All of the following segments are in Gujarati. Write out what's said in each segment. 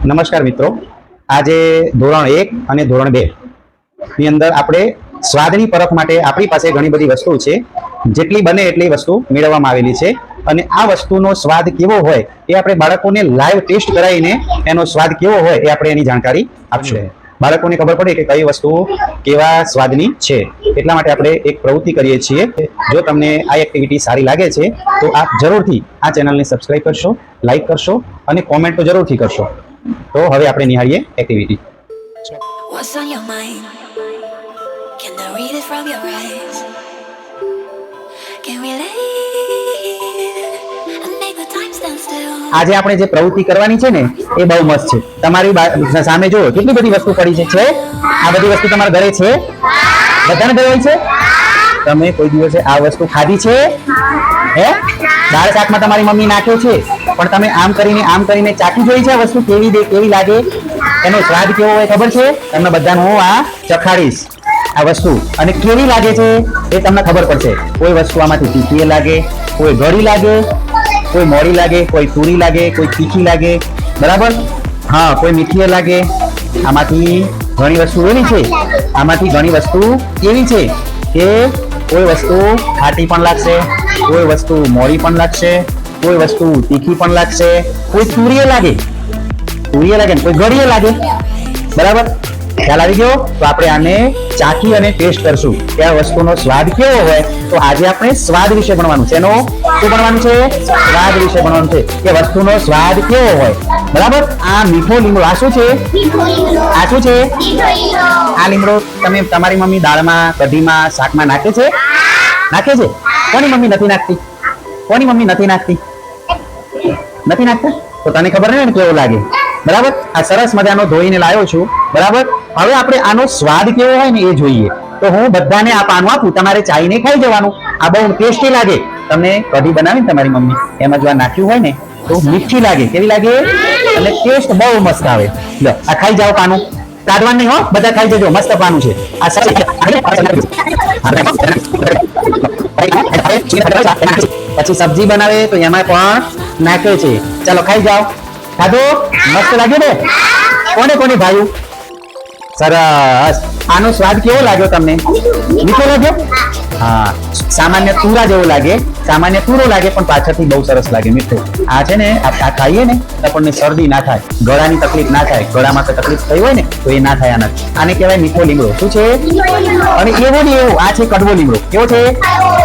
નમસ્કાર મિત્રો, આજે ધોરણ 1 અને ધોરણ 2 ની અંદર આપણે સ્વાદની પરખ માટે આપણી પાસે ઘણી બધી વસ્તુ છે. જેટલી બને એટલી વસ્તુ મેળવવામાં આવેલી છે અને આ વસ્તુનો સ્વાદ કેવો હોય એ આપણે બાળકોને લાઈવ ટેસ્ટ કરાવીને એનો સ્વાદ કેવો હોય એ આપણે એની જાણકારી આપશું. બાળકોને ખબર પડે કે કઈ વસ્તુ કેવા સ્વાદની છે. એટલા માટે આપણે એક પ્રવૃત્તિ કરીએ છીએ. જો તમને આ એક્ટિવિટી સારી લાગે છે તો આપ જરૂરથી આ ચેનલને સબસ્ક્રાઇબ કરશો, લાઈક કરશો અને કોમેન્ટ તો જરૂરથી કરશો. તો હવે આપણે નિહાળીએ activity. What's on your mind? Can I read it from your eyes? Can we lay and make the time stand still? આજે આપણે જે પ્રવૃત્તિ કરવાની છે ને એ બહુ મસ્ત છે. તમારી સામે જુઓ કેટલી બધી વસ્તુ પડી છે. આ બધી વસ્તુ તમારા ઘરે છે? બધાને ઘરે હોય છે? તમે કોઈ દિવસે આ વસ્તુ ખાધી છે? હે? દાળ શાકમાં તમારી મમ્મી નાખ્યો છે, પણ તમે આમ કરીને ચાખી જોઈ છે આ વસ્તુ કેવી લાગે, એનો સ્વાદ કેવો હોય ખબર છે? તમને બધાને હું આ ચખાડીશ આ વસ્તુ, અને કેવી લાગે છે એ તમને ખબર પડશે. કોઈ વસ્તુ આમાંથી તીખી લાગે, કોઈ ગળી લાગે, કોઈ મોડી લાગે, કોઈ તુરી લાગે, કોઈ તીખી લાગે, બરાબર? હા, કોઈ મીઠી લાગે. આમાંથી ઘણી વસ્તુ એવી છે, આમાંથી ઘણી વસ્તુ એવી છે કે કોઈ વસ્તુ ખાટી પણ લાગશે, કોઈ વસ્તુ મોડી પણ લાગશે, કોઈ વસ્તુ તીખી પણ લાગશે, કોઈ તુરીએ લાગે, કોઈ ગળીએ લાગે, બરાબર? ખ્યાલ આવી ગયો? તો આપણે આને ચાખી અને ટેસ્ટ કરશું કે આ વસ્તુનો સ્વાદ કેવો હોય. તો આજે આપણે સ્વાદ વિશે ભણવાનું છે. શું ભણવાનું છે? સ્વાદ વિશે ભણવાનું છે કે વસ્તુનો સ્વાદ કેવો હોય, બરાબર? આ મીઠો લીમડો, આ શું છે? આ શું છે? આ લીમડો તમે તમારી મમ્મી દાળમાં, કઢીમાં, શાકમાં નાખે છે? નાખે છે? કોની મમ્મી નથી નાખતી? કોની મમ્મી નથી નાખતી? નથી નાખતા? તો તને ખબર નહીં ને કેવો લાગે, બરાબર? આ સરસ મજાનો ધોઈને લાવ્યો છું, બરાબર? હવે આપણે આનો સ્વાદ કેવો હોય ને એ જોઈએ. તો હું બધાને આ પાનું આપું, તમારે ચાઈને ખાઈ જવાનું. આ બહુ ટેસ્ટી લાગે. તમને કઢી બનાવીને તમારી મમ્મી એમાં જો આ નાખ્યું હોય ને તો મીઠી લાગે. કેવી લાગે? અને ટેસ્ટ બહુ મસ્ત આવે. લો, આ ખાઈ જાઓ પાનું, કાઢવાનું નહીં હો, બધા ખાઈ જજો. મસ્ત પાનું છે આ. પછી સબ્જી બનાવે તો એમાં પણ નાખે છે. ચાલો ખાઈ જાઓ. ખાધો? મસ્ત લાગ્યું ને? કોને ભાઈ? સરસ. આનો સ્વાદ કેવો લાગ્યો તમને? મીઠો લાગ્યો? હા, સામાન્ય તુરા જેવો લાગે, સામાન્ય તુરો લાગે, પણ પાછળથી બહુ સરસ લાગે, મીઠો. આ છે ને, આ ખાઈએ ને તો આપણને શરદી ના થાય, ગળાની તકલીફ ના થાય. ગળામાં તકલીફ થઈ હોય ને તો એ ના થાય આનાથી. આને કહેવાય મીઠો લીમડો. શું છે? અને એવો ને એવો આ છે કડવો લીમડો. કેવો છે?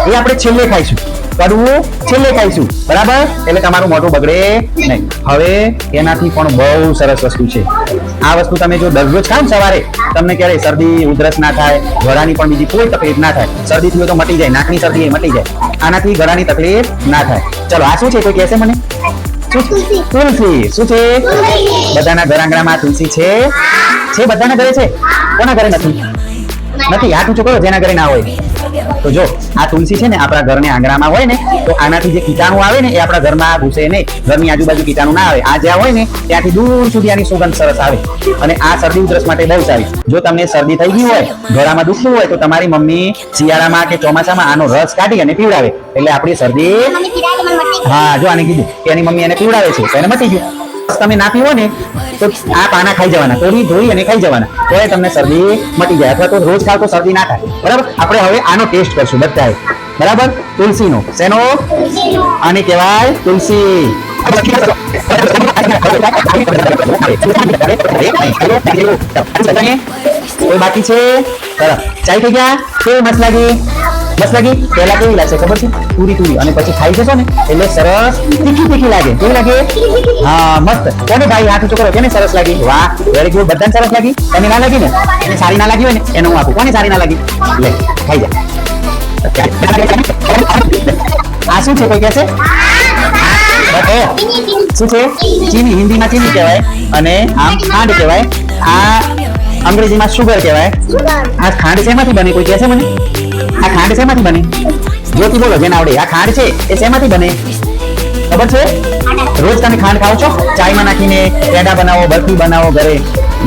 એ આપણે છેલ્લે ખાઈશું. કડવું છેલ્લે ખાઈશું, બરાબર? એટલે તમારું મોઢું બગડે નહીં. હવે એનાથી પણ બહુ સરસ વસ્તુ છે. આ વસ્તુ તમે જો દરરોજ ખાવ સવારે, તમને ક્યારેય શરદી ઉધરસ ના થાય, ગળાની પણ બીજી કોઈ તકલીફ ના થાય. શરદી થયું તો મટી જાય, નાકની શરદી મટી જાય. આનાથી ગળાની તકલીફ ના થાય. ચલો, આ શું છે? કોઈ કહેશે મને? તુલસી. શું છે? બધાના ઘર આંગણામાં તુલસી છે? બધાના ઘરે છે? કોના ઘરે નથી? હાથ ઊંચો કરો જેના ઘરે ના હોય. તો જો આ તુલસી છે ને, આપણા ઘરની આંગણામાં હોય ને તો આનાથી જે કીટાણુ આવે ને એ આપણા ઘરમાં ઘૂસે નહીં. ઘરની આજુબાજુ કીટાણુ ના આવે. આ જ્યાં હોય ને ત્યાંથી દૂર સુધી આની સુગંધ સરસ આવે અને આ શરદી ઉધરસ માટે બહુ સારી. જો તમને શરદી થઈ ગઈ હોય, ગળામાં દુખતું હોય, તો તમારી મમ્મી શિયાળામાં કે ચોમાસામાં આનો રસ કાઢી અને પીવડાવે એટલે આપણી શરદી, હા જો આને કીધું કે એની મમ્મી એને પીવડાવે છે તો એને મટી ગયું. તમે ના પીવો ને તો આ પાના ખાઈ જવાના, તોડી ધોઈ અને ખાઈ જવાના, તો તમને શરદી મટી જાય. અથવા તો રોજ ખાવ તો શરદી ના થાય, બરાબર? આપણે હવે આનો ટેસ્ટ કરશું બધાએ, બરાબર? તુલસીનો. શેનો? આને કહેવાય તુલસી. કોઈ બાકી છે? ચાય થઈ ગયા? કેવી મસ્ત લાગી? મસ્ત લાગી? પહેલા કેવી લાગશે ખબર છે? તુરી અને પછી ખાઈ જશો ને એટલે સરસ તીખી લાગે. કેવી લાગે? હા, મસ્ત. કોને ભાઈ હાથ ઊંચો કરો? કેને સરસ લાગી? વાહ, વેરી ગુડ. બધાને સરસ લાગી? એને ના લાગી ને? એને સારી ના લાગી હોય ને એને હું આપું. કોને સારી ના લાગી? લે, ખાઈ જા. આ શું છે? કોઈ કહેશે? શું છે? ચીની. હિન્દીમાં ચીની કહેવાય અને આમ ખાંડ કહેવાય. આ અંગ્રેજીમાં સુગર કહેવાય. આ ખાંડ શેમાંથી બને? કોઈ કહેશે મને? આ ખાંડ શેમાંથી બને? જ્યોતિ બોલો, જેને આવડે. આ ખાંડ છે એ શેમાંથી બને ખબર છે? રોજ તમે ખાંડ ખાઓ છો? ચાયમાં નાખીને પેડા બનાવો, બરફી બનાવો ઘરે,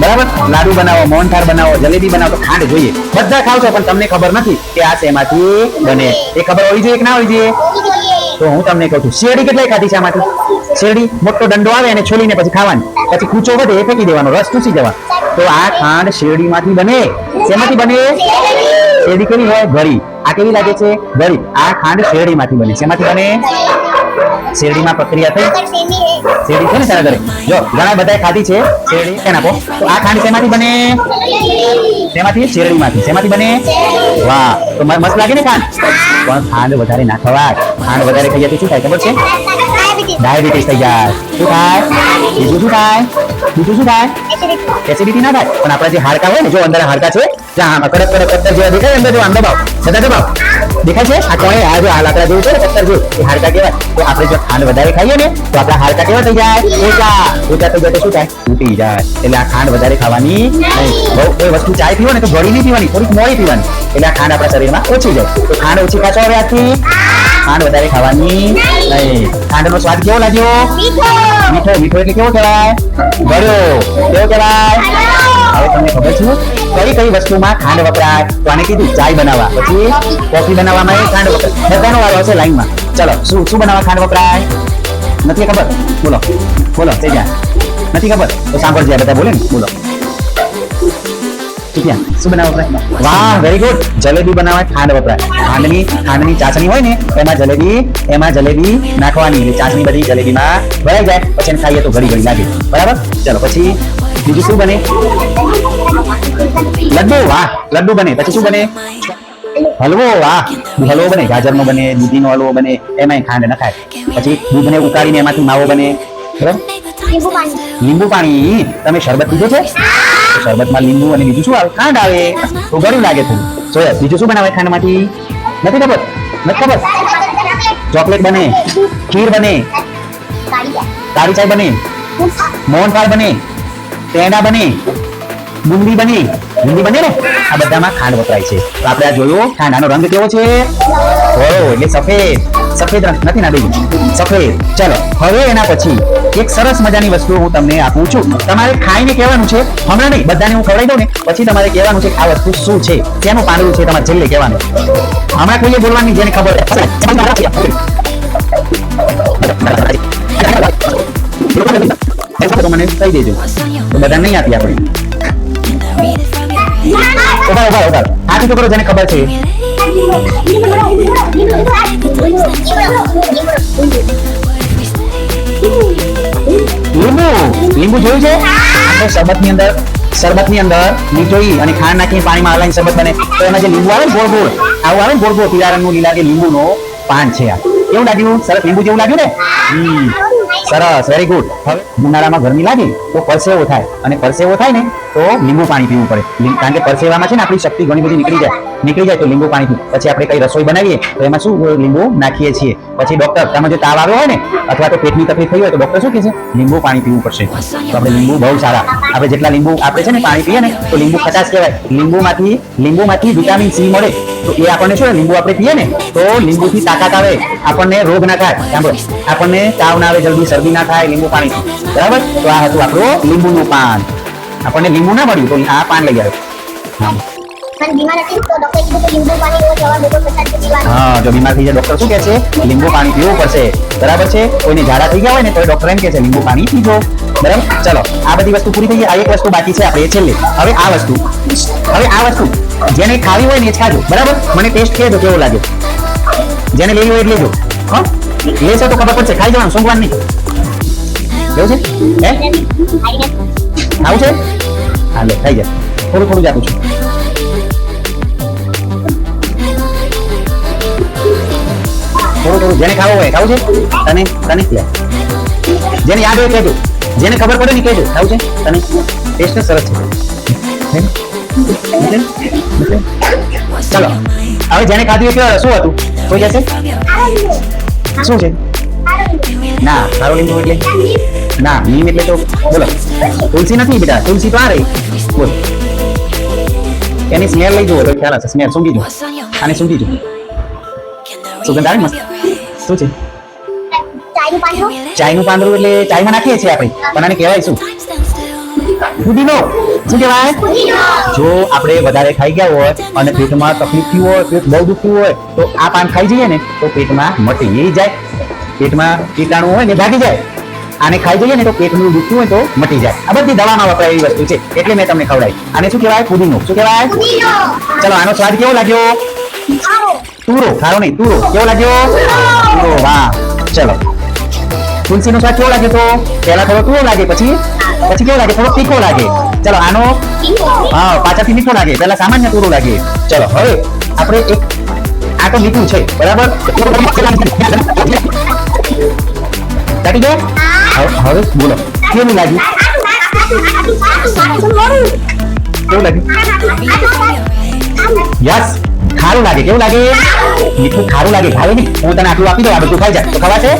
બરાબર? લાડુ બનાવો, મોહનથાળ બનાવો, જલેબી બનાવો, તો ખાંડ જોઈએ. બધા ખાવ છો, પણ તમને ખબર નથી કે આ શેમાંથી બને. એ ખબર હોવી જોઈએ કે ના હોવી જોઈએ? તો હું તમને કહું છું, શેરડી કેટલાય ખાધી છે આમાંથી? શેરડી મોટો દંડો આવે અને છોલીને પછી ખાવાની, પછી કૂચો વધે એ ફેંકી દેવાનો, રસ ચૂસી જવા. તો આ ખાંડ શેરડીમાંથી બને. શેમાંથી બને? શેરડી કેવી હોય? ગળી. આ કેવી લાગે છે? ગળી. આ ખાંડ શેરડીમાંથી બને. શેમાંથી બને? શેરડીમાં પ્રક્રિયા થઈ. શેરડી છે ને તારા ઘરે? જો ઘણા બધાએ ખાધી છે શેરડી. કેમ આપો? તો આ ખાંડ શેમાંથી બને? શેમાંથી? શેરડીમાંથી. શેમાંથી બને? વાહ, તો મસ્ત લાગે ને ખાંડ? પણ ખાંડ વધારે ના ખવાય. ખાંડ વધારે ખાઈએ તો શું થાય ખબર છે? ડાયાબિટીસ થઈ જાય. શું થાય? બીજું શું થાય? બીજું શું થાય? એસિડિટી ના થાય. પણ આપણા જે હાડકા હોય ને, જો અંદર હાડકા છે, જ્યાં કડક કડક પથ્થર જેવા દેખાય અંદર, જો આમ દબાવ, બધા દબાવ દેખાય છે. આ કોણે? આ જો આ લાકડા જેવું છે ને પથ્થર જેવું, એ હાડકા કહેવાય. તો આપણે જો ખાંડ વધારે ખાઈએ ને તો આપણા હાડકા કેવા થઈ જાય? ઓછા. ઓછા થઈ જાય તો શું થાય? તૂટી જાય. એટલે આ ખાંડ વધારે ખાવાની નહીં. બહુ કોઈ વસ્તુ ચાય પીવો ને તો ગળી નહીં પીવાની, થોડીક મોડી પીવાની. એટલે આ ખાંડ આપણા શરીરમાં ઓછી જાય. તો ખાંડ ઓછી ખાશો હવે આજથી. ખાંડ વધારે ખાવાની નહીં. ખાંડનો સ્વાદ કેવો લાગ્યો? મીઠો. મીઠો એટલે કેવો કહેવાય? ગળ્યો. કેવો કહેવાય? હવે તમને ખબર છે કઈ કઈ વસ્તુમાં ખાંડ વપરાય? તો આને કીધું ચાય બનાવવા, પછી કોફી બનાવવામાં એ ખાંડ વપરાય. બધાનો વારો હશે લાઈનમાં. ચલો, શું બનાવવા ખાંડ વપરાય? નથી ખબર? બોલો બોલો. થઈ જાય. નથી ખબર તો સાંભળજે, બધા બોલે ને. બોલો શું બનાવવા વપરાય? વાહ, વેરી ગુડ. જલેબી બનાવવા ખાંડ વપરાય. ખાંડની ચાસણી હોય ને એમાં જલેબી નાખવાની, એટલે ચાસણી બધી જલેબીમાં ભરાઈ જાય. પછી એને ખાઈએ તો ઘડી ઘડી લાગે. બરાબર. ચલો, પછી બીજું શું બને? લડ્ડુ. વાહ, લડ્ડુ બને. પછી શું બને? હલવો. વાહ, હલવો બને. ગાજરનો બને, દૂધીનો હલવો બને, એમાં ખાંડ નખાય. પછી દૂધને ઉકાળીને એમાંથી માવો બને. બરાબર. લીંબુ પાણી. તમે શરબત પીધો છે? શરબતમાં લીંબુ અને બીજું શું આવે? ખાંડ આવે. તો ગળ્યું લાગે થોડું. બીજું શું બનાવે ખાંડમાંથી? નથી ખબર? નથી ખબર? ચોકલેટ બને, ખીર બને, કાળી ચાય બને, મોહનથાળ બને, પેંડા બને, બુંદી બને. બુંદી બને ને? આ બધામાં ખાંડ વપરાય છે. તો આપણે આ જોયું. ખાંડ. આનો રંગ કેવો છે? ધોળો એટલે સફેદ. સફેદ રંગ નથી ના બેન? સફેદ. ચલો, હવે એના પછી એક સરસ મજાની વસ્તુ હું તમને આપું છું. તમારે ખાઈને કહેવાનું છે, હમણાં નહીં, બધાને હું ખવડાવી દઉં ને પછી તમારે કહેવાનું છે કે આ વસ્તુ શું છે, શેનું પાંદડું છે, તમારે છેલ્લે કહેવાનું. હમણાં કોઈએ બોલવાની જેને ખબર તો મને કહી દેજો. તો બધા નહીં આપી આપણે. ઉભા. હાથી તો કરો જેને ખબર છે. લીંબુ જોયું છે? શરબતની અંદર મીઠોઈ અને ખાંડ નાખીને પાણીમાં હલાવીને શરબત બને. તો એમાં જે લીંબુ આવે ને ગોળ ગોળ, આવું આવે ને ગોળ ગોળ પીળા રંગનું લીલા, એ લીંબુનો પાન છે. આ કેવું લાગ્યું? સરસ. લીંબુ જેવું લાગ્યું ને? સરસ, વેરી ગુડ. હવે ઉનાળામાં ગરમી લાગે તો પરસેવો થાય, અને પરસેવો થાય ને તો લીંબુ પાણી પીવું પડે. કારણ કે પરસેવામાં છે ને આપણી શક્તિ ઘણી બધી નીકળી જાય તો લીંબુ પાણી પીવું. પછી આપણે કઈ રસોઈ બનાવીએ તો એમાં શું લીંબુ નાખીએ છીએ. પછી ડોક્ટર, તમે જો તાવ આવ્યો હોય ને અથવા તો પેટની તકલીફ થઈ હોય તો ડોક્ટર શું કહે છે? લીંબુ પાણી પીવું પડશે. તો આપણે લીંબુ બહુ સારા. આપણે જેટલા લીંબુ આપણે છે ને પાણી પીએ ને તો લીંબુ ખટાશ કહેવાય. લીંબુમાંથી વિટામિન સી મળે. તો એ આપણને શું, લીંબુ આપણે પીએ ને તો લીંબુથી તાકાત આવે, આપણને રોગ ના થાય. સાંભળો, આપણને તાવ ના આવે, જલ્દી શરદી ના થાય લીંબુ પાણી. બરાબર. તો આ હતું આપણું લીંબુનું પાન. આપણને લીંબુ ના મળ્યું તો આ પાન લઈ આવ્યો. હા, જો બીમાર થઈ જાય ડોક્ટર શું કહે છે? લીંબુ પાણી પીવું પડશે. બરાબર છે. કોઈને ઝાડા થઈ ગયા હોય ને તો ડોક્ટર એમ કહે છે લીંબુ પાણી પીજો. બરાબર. ચલો, આ બધી વસ્તુ પૂરી થઈ ગઈ. આ એક વસ્તુ બાકી છે આપણે છેલ્લે. હવે આ વસ્તુ જેને ખાવી હોય ને એ જ ખાજો. બરાબર. મને ટેસ્ટ કહેજો કેવો લાગે. જેને લેવી હોય એટલે લેજો. હા, લેશો તો ખબર પડશે. ખાઈ જવાનું, સોંગવાનું નહીં. એવું છે? આવું છે? હા, લે ખાઈ જાય. થોડું જ આપું છું. થોડું જેને ખાવું હોય ખાવું છે. તને લે. જેને યાદ હોય કહેજો, જેને ખબર પડે ને કહેજો. ખાવું છે તને? ટેસ્ટ સરસ છે. ચલો, હવે જેને ખાધું એ શું હતું? કોઈ જશે? શું છે? ના, સારો લીંબુ એટલે ના, નીમ એટલે તો બોલો. તુલસી નથી બેટા, તુલસી તો આ રહી. બોલ. એની સ્મેલ લઈ જુઓ તો ખ્યાલ હશે. સ્મેલ સૂંઘી જુઓ. આને સૂંઘી જુઓ. સુગંધ આવે મસ્ત. શું છે? ચાયનું પાંદડું. એટલે ચાયમાં નાખીએ છીએ આપણે, પણ આને કહેવાય શું? ફુદીનો. શું કહેવાય? જો આપણે વધારે ખાઈ ગયા હોય અને પેટમાં તકલીફ થઈ હોય, પેટ બહુ દુખતું હોય તો આ પાન ખાઈ જઈએ ને તો પેટમાં મટી જાય. પેટમાં કીટાણુ હોય ને ભાગી જાય. આને ખાઈ જઈએ ને તો પેટનું દુખતું હોય તો મટી જાય. આ બધી દવામાં વપરાય એવી વસ્તુ છે એટલે મેં તમને ખવડાવી. આને શું કહેવાય? પુદીનો. શું કહેવાય? ચલો આનો સ્વાદ કેવો લાગ્યો? તુરો. ખારો નહીં, તુરો. કેવો લાગ્યો? તુરો. વાહ. ચલો તુલસીનો સ્વાદ કેવો લાગે? તો પહેલા થોડો તુરો લાગે, પછી કેવો લાગે? થોડો તીખો લાગે. ચલો આનો હા પાછળથી મીઠો લાગે, પહેલા સામાન્ય તુરો લાગે. ચલો હવે આપણે એક આ તો મીઠું છે બરાબર. ચાટી ગયા? હવે બોલો કેવું લાગ્યું? કેવું લાગ્યું? યસ ખારું લાગે. કેવું લાગે? મીઠું ખારું લાગે. ભાવે નહીં? હું તને આટલું આપી દઉં, આ બધું ખાઈ જાય તો ખવાશે?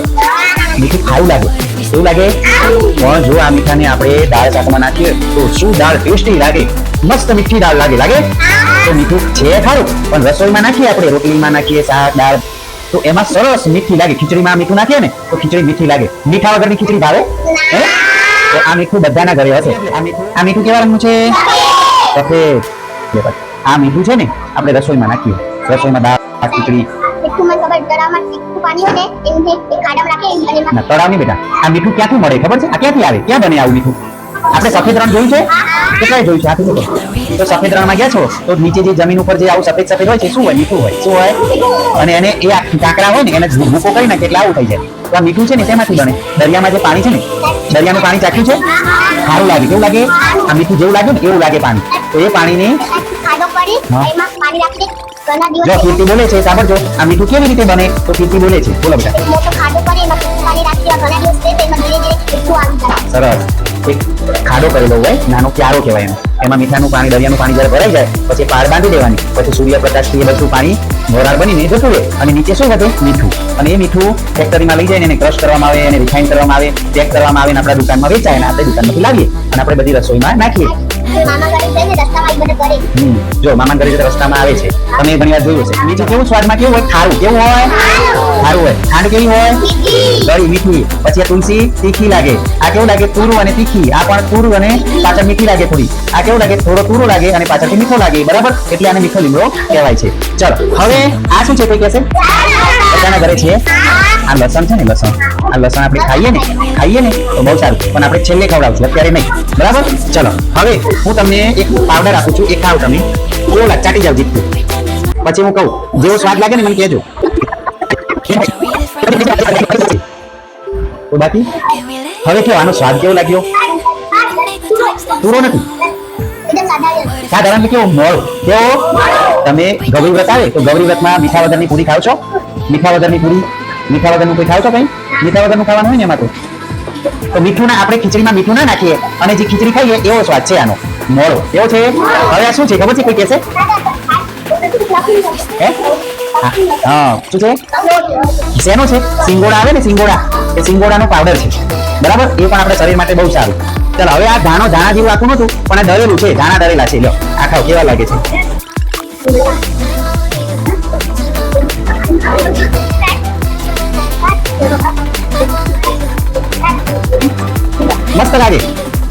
મીઠું ખારું લાગે. કેવું લાગે? પણ જો આ મીઠાને આપણે દાળ શાકમાં નાખીએ તો શું દાળ ટેસ્ટી લાગે, મસ્ત મીઠી દાળ લાગે. લાગે તો મીઠું છે ખારું, પણ રસોઈમાં નાખીએ આપણે, રોટલીમાં નાખીએ, શાક દાળ, તો એમાં સરસ મીઠી લાગે. ખીચડીમાં મીઠું નાખીએ ને તો ખીચડી મીઠી લાગે. મીઠા વગરની ખીચડી ભાવે? હે? તો આ મીઠું બધાના ઘરે હશે. આ મીઠું કેવા રંગનું છે? સફેદ. આ મીઠું છે ને આપણે રસોઈમાં નાખીએ, રસોઈમાં દાળ ખીચડી. ના તળાવ નહીં બેટા. આ મીઠું ક્યાંથી મળે ખબર છે? આ ક્યાંથી આવે? ક્યાં બને આવું મીઠું? આપણે સફેદ રણ જોયું છે? કેટલાય જોયું છે? હાથી લોકો તો સફેદ રણમાં ગયા છો તો નીચે જે જમીન ઉપર જે આવું સફેદ સફેદ હોય છે શું હોય? મીઠું હોય. શું હોય? અને એને એ કાંકરા હોય ને એને ભૂકો કરી નાખે એટલે આવું થઈ જાય. તો આ મીઠું છે ને શેમાંથી બને? દરિયામાં જે પાણી છે ને, દરિયાનું પાણી ચાખ્યું છે? સારું લાગે. કેવું લાગે? આ મીઠું જેવું લાગે ને એવું લાગે પાણી. તો એ પાણીને જો કીર્તિ બોલે છે સાંભળજો, આ મીઠું કેવી રીતે બને? તો કીર્તિ બોલે છે, બોલો બેટા. સરસ. એક ખાડો કરેલો હોય, નાનો ક્યારો કહેવાય એનો. એમાં મીઠાનું પાણી, દરિયાનું પાણી જ્યારે ભરાઈ જાય પછી પાર બાંધી દેવાની, પછી સૂર્યપ્રકાશથી એ બધું પાણી વરાળ બનીને જતું રહે અને નીચે શું વધે? મીઠું. અને એ મીઠું ફેક્ટરીમાં લઈ જઈને એને ક્રશ કરવામાં આવે, એને રિફાઇન કરવામાં આવે, પેક કરવામાં આવે અને આપણા દુકાનમાં વેચાય અને આપણે દુકાનમાંથી લાવીએ અને આપણે બધી રસોઈમાં નાખીએ. જો મામા ઘરે રસ્તામાં આવે છે, તમે ઘણી વાર જોયું હશે. મીઠું કેવું સ્વાદમાં કેવું હોય? ખારું. કેવું હોય? ખારું હોય. ખાંડ કેવી હોય? ગળી મીઠી. પછી આ તુલસી તીખી લાગે. આ કેવું લાગે? તુરું અને તીખી. આ પણ તુરું અને પાછળ મીઠી લાગે થોડી. આ કેવું લાગે? થોડો તુરો લાગે અને પાછળથી મીઠો લાગે. બરાબર? એટલે આને મીઠો લીમડો કહેવાય છે. ચલો હવે આ શું છે? કોઈ કહેશે? બધાના ઘરે છે આ લસણ છે ને, લસણ. આ લસણ આપણે ખાઈએ ને તો બહુ સારું, પણ આપણે છેલ્લે ખવડાવશું, અત્યારે નહીં. બરાબર? ચલો હવે હું તમને એક પાવડર આપું છું, એ ખાવ તમે. ઓલા ચાટી જાવ જીતતું. પછી હું કહું જેવો સ્વાદ લાગે ને મને કહેજો. તો બાકી હવે કેવો આનો સ્વાદ કેવો લાગ્યો? પૂરો નથી. સાધારણ કેવો મોળ કેવો? તમે ગૌરી વ્રત આવે તો ગૌરી વ્રતમાં મીઠા વગરની પૂરી ખાવ છો? મીઠા વગરની પૂરી, મીઠા વગરનું કોઈ ખાવ છો? કઈ મીઠા વગરનું ખાવાનું હોય ને એમાં તો મીઠું ના, આપણે ખીચડીમાં મીઠું ના નાખીએ અને જે ખીચડી ખાઈએ એવો સ્વાદ છે આનો. મોળો એવો છે. હવે આ શું છે ખબર છે? કોઈ કહેશે? હા શું છે? શેનો છે? સિંગોડા આવે ને, સિંગોડા. એ સિંગોડાનો પાવડર છે. બરાબર? એ પણ આપણા શરીર માટે બહુ સારું. ચાલો હવે આ ધાણા જેવું આખું નતું પણ આ દળેલું છે, ધાણા દળેલા છે. લો આ ખાવ, કેવા લાગે છે? મસ્ત લાગે.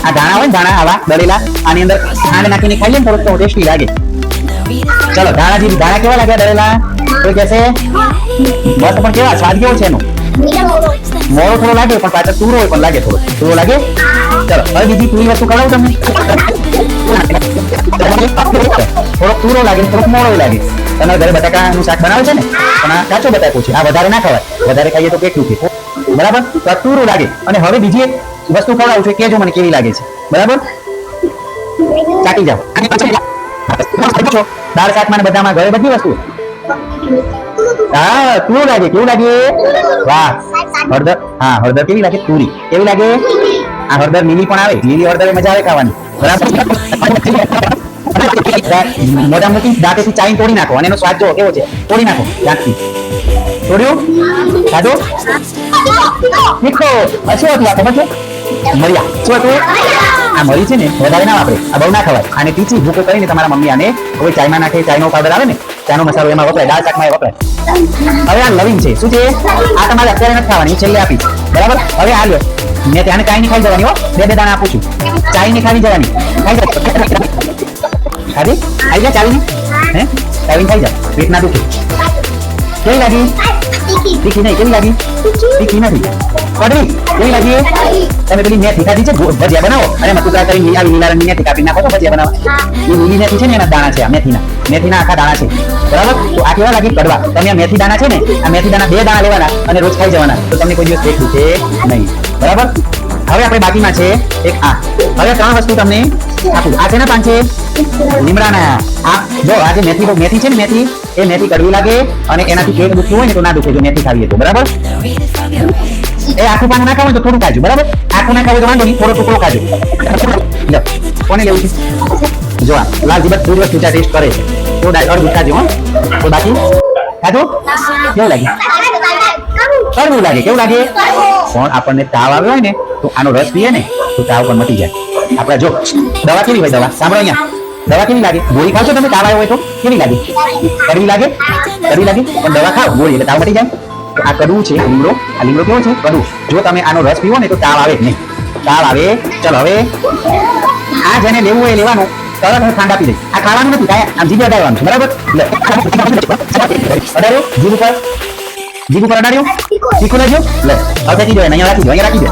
આ ધાણા હોય ને, ધાણા આવા દળેલા, આની અંદર ખાંડ નાખીને ખાઈએ ને થોડુંક તો ટેસ્ટી લાગે. ચલો ધાણા કેવા લાગ્યા દળેલા? કોઈ કહેશે? મસ્ત. પણ કેવા સ્વાદ કેવો છે એનો? મોળો થોડો લાગે પણ પાછળ તુરો પણ લાગે, થોડો તુરો લાગે. ચલો હવે બીજી પૂરી વસ્તુ કરાવું તમને. થોડોક તુરો લાગે, થોડોક મોળો લાગે. તમારા ઘરે બટાકાનું શાક બનાવે છે ને, પણ આ કાચો બટાકો છે, આ વધારે ના ખવાય. વધારે ખાઈએ તો પેટ દુખે. બરાબર? તો આ તુરો લાગે. અને હવે બીજી એક વસ્તુ ખવડાવું છું, કેજો મને કેવી લાગે છે. બરાબર? ચાટી જાઓ. દાળ શાકમાં ને બધામાં ઘરે બધી વસ્તુ. હા કેવું લાગે? કેવું લાગે? વાહ. હળદર. હા હળદર કેવી લાગે? તુરી. કેવી લાગે? આ હળદર લીલી પણ આવે, લીલી હળદર મજા આવે ખાવાની. બરાબર? મોટા મોટી દાંતેથી ચાઈને તોડી નાખો અને એનો સ્વાદ જો કેવો છે. તોડી નાખો દાંતથી. તોડ્યું? ખાધું? તીખો. શું હતું આ ખબર છે? મરિયા. શું હતું? આ મરી છે ને વધારે ના વાપરે, આ બહુ ના ખવાય. આને ટીચી ભૂકો કરીને તમારા મમ્મી આને હવે ચાયમાં નાખે, ચાયનો પાવડર આવે ને, ચાયનો મસાલો એમાં વપરાય, દાળ શાકમાં એ વપરાય. હવે આ લવિંગ છે. શું છે? આ તમારે અત્યારે નથી ખાવાની, છેલ્લે આપીશ. બરાબર? હવે આ લ્યો. મેં ત્યાંને ચાય ની ખાઈ જવાની હો, બે દાણા આપું છું. ચાય ની ખાવી જવાની. ખાઈ જાય. ખાધી? ખાઈ જાય ચાવીની? હે ચાવીને ખાઈ જાય, પેટ ના દુખે. કેવી લાગી? તીખી નહીં. કેવી લાગી? તીખી નથી. કડવી કેવી લાગી? તમે પેલી મેથી ખાધી છે ભજીયા બનાવો અને એમાં ટુકડા કરીને લીલા રંગની મેથી કાપી નાખો છો ભજીયા બનાવવા. એ લીલી મેથી છે ને એના દાણા છે આ મેથીના આખા દાણા છે બરાબર. તો આ કેવા લાગે? કડવા. તમે આ મેથી દાણા છે ને આ મેથી દાણા 2 દાણા લેવાના અને રોજ ખાઈ જવાના તો તમને કોઈ દિવસ પેટ દુખે નહીં બરાબર. હવે આપણે બાકીમાં છે એક આ. હવે 3 વસ્તુ તમને આપું. આ શેના પાન છે? લીમડાના. આ જો આ જે મેથી છે ને મેથી એ મેથી કડવી લાગે અને એનાથી પેટ દુખતું હોય ને તો ના દુખે જો મેથી ખાવીએ તો બરાબર. Read it from your eyes. એ આખું પાન ના ખાવ તો થોડું ખાજો બરાબર. આખું ના ખાવ તો વાંધો નહીં, થોડો ટુકડો ખાજો. લો કોને લેવું છે? જો આ લાલજી બધું વસ્તુ ટેસ્ટ કરે છે તો અડધું ખાજો. તો બાકી ખાધું કેવું લાગે? કડવું લાગે. કેવું લાગે? પણ આપણને તાવ આવ્યો હોય ને તો આનો રસ પીએ ને તો તાવ પણ મટી જાય. આપણે જો દવા કેવી હોય? દવા સાંભળો અહીંયા. દવા કેવી લાગે? ગોળી ખાવ છો તમે તાવ આવ્યો હોય તો કેવી લાગે? કડવી લાગે. કડવી લાગે પણ દવા ખાવ ગોળી એટલે તાવ મટી જાય. તો આ કડવું છે લીમડો. આ લીમડો કેવો છે? કડવું. જો તમે આનો રસ પીવો ને તો તાવ આવે જ નહીં. તાવ આવે. ચલો હવે આ જેને લેવું હોય એ લેવાનું. તરત હું ઠંડા પી દઈશ. આ ખાવાનું નથી કાંઈ, આમ જીભે અડાડવાનું છે બરાબર. અડાડ્યો જીભ ઉપર. જીભ ઉપર અડાડ્યો. તીખું લેજો. લે હવે ફેંકી દો. અહીંયા રાખી દો. અહીંયા રાખી દો.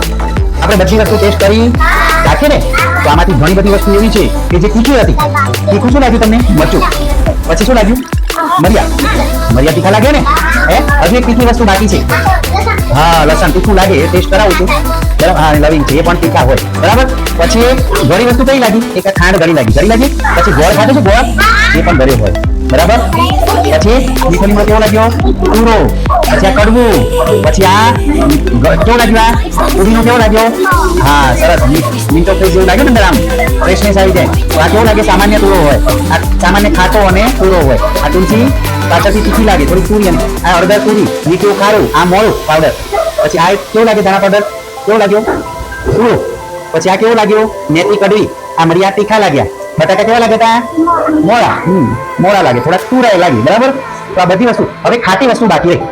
આપણે બધી વસ્તુ ટેસ્ટ કરી રાખીએ ને તો આમાંથી ઘણી બધી વસ્તુ એવી છે કે જે તીખી હતી. તીખું શું લાગ્યું તમને? મરચું. પછી શું લાગ્યું? મરિયા તીખા લાગે ને? હજુ એક તીખી વસ્તુ બાકી છે. હા લસણ તીખું લાગે એ ટેસ્ટ કરાવું છું. હા લવિંગ છે એ પણ તીખા હોય બરાબર. પછી ઘણી વસ્તુ કઈ લાગી? એક ખાંડ ઘણી લાગી. પછી ગોળ ખાધો છે? ગોળ એ પણ ઘરે હોય બરાબર. પછી મીઠો લીમડો કેવો લાગ્યો? પૂરો. પછી આ કડવું. પછી આ કેવો લાગ્યો? આ પુદીનો કેવો લાગ્યો? હા સરસ મિન્ટો ફ્રેશ જેવું લાગ્યું ને અંદર આમ ફ્રેશનેસ આવી જાય. તો આ કેવો લાગે? સામાન્ય પૂરો હોય. આ સામાન્ય ખાટો અને પૂરો હોય. આ તુલસી પાછળથી તીખી લાગે થોડી પૂરી અને આ હળદર પૂરી મીઠું ખારું આ મોળું પાવડર. પછી આ કેવો લાગે? ધાણા પાવડર કેવો લાગ્યો? પૂરો. પછી આ કેવો લાગ્યો? મેથી કડવી. આ મરિયા તીખા લાગ્યા. બટાકા કેવા લાગે તા? મોળા. મોળા લાગે થોડા તુરાય લાગી બરાબર. તો આ બધી વસ્તુ. હવે ખાટી વસ્તુ બાકી રહી.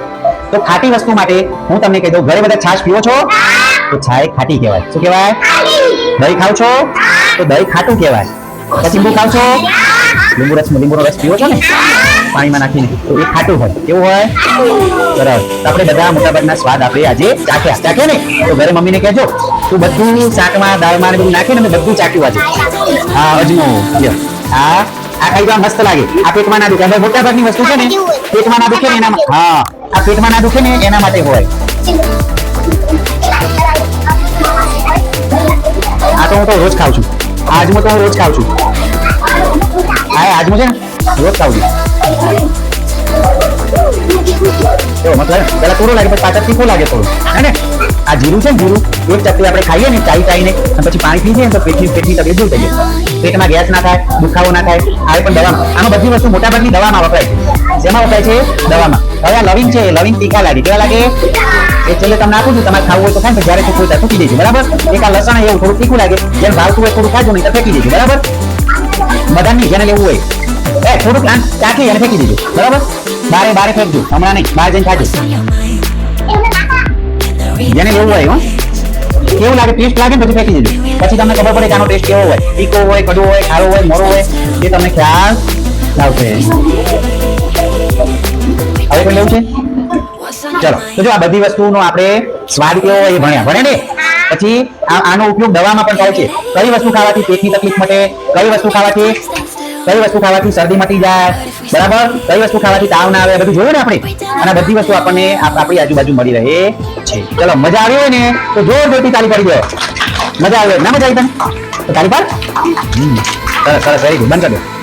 તો ખાટી વસ્તુ માટે હું તમને કહી દઉં, ઘરે બધા છાશ પીવો છો તો છાય ખાટી કહેવાય. શું કહેવાય? દહીં ખાવ છો તો દહીં ખાટું કહેવાય. પછી લીંબુ ખાવ છો, લીંબુનો રસ પીવો છો ને પાણીમાં નાખીને તો એ ખાટું હોય. કેવું હોય? બરાબર. તો આપણે બધા મોટાભાગના સ્વાદ આપણે આજે ચાખ્યા ને તો ઘરે મમ્મીને કહેજો તું બધું શાકમાં દાળમાં બધું નાખીને મેં બધું ચાખ્યું આજે. હા અજમો આ ખાઈ તો મસ્ત લાગે. આ પેટમાં ના દુખે. હવે મોટા ભાગની વસ્તુ છે ને પેટમાં ના દુખે ને એના હા આ પેટમાં ના દુખે ને એના માટે હોય. આ તો હું તો રોજ ખાઉં છું. આજમો તો હું રોજ ખાઉં છું. હા આજમો છે ને રોજ ખાઉં છું. મતલબ પેલા થોડું લાગે પછી પાછળ તીખું લાગે થોડું હે ને. આ જીરું છે ને જીરું એક ચપટી આપણે ખાઈએ ને ચાઈને અને પછી પાણી પી જઈએ તો પેટની તકલીફ દૂર થઈ જાય. પેટમાં ગેસ ના થાય, દુખાવો ના થાય. આ પણ દવામાં આમાં બધી વસ્તુ મોટાભાગની દવામાં વપરાય છે. શેમાં વપરાય છે? દવામાં. હવે આ લવિંગ છે લવિંગ તીખા લાગે. કેવા લાગે? એ છેલ્લે તમને આપું છું. તમારે ખાવું હોય તો ખાય જ્યારે તીખું હોય ત્યારે ફૂકી દેજો બરાબર. એક આ લસણ એવું થોડું તીખું લાગે. જેમ ભાવતું હોય થોડું ખાજો નહીં તો ફેંકી દેજો બરાબર. બધાની જેને લેવું હોય થોડુંક ચાખી અને ફેંકી દેજો બરાબર. બારે ફેંકજો હમણાં નહીં, બહાર જઈને ખાજો. જેને લેવું હોય કેવું લાગે ટેસ્ટ લાગે ને પછી ફેંકી દેજો. પછી તમને ખબર પડે કે આનો ટેસ્ટ કેવો હોય, તીખો હોય, કડવો હોય, ખારો હોય, મોરો હોય એ તમને ખ્યાલ આવશે. હવે કોઈ લેવું છે? ચલો તો જો આ બધી વસ્તુનો આપણે સ્વાદ કેવો હોય એ ભણે ને પછી આનો ઉપયોગ દવામાં પણ થાય છે. કઈ વસ્તુ ખાવાથી પેટની તકલીફ મટે, કઈ વસ્તુ ખાવાથી શરદી મટી જાય બરાબર, કઈ વસ્તુ ખાવાથી તાવ ના આવે બધું જોયું ને આપણે. અને બધી વસ્તુ આપણને આપણી આજુબાજુ મળી રહે છે. ચલો મજા આવી હોય ને તો જોરથી તાળી પડી જાય. મજા આવે ના મજા આવી તને તો તાળી પાડ. સરસ વેરી ગુડ. બંધ કરી દો.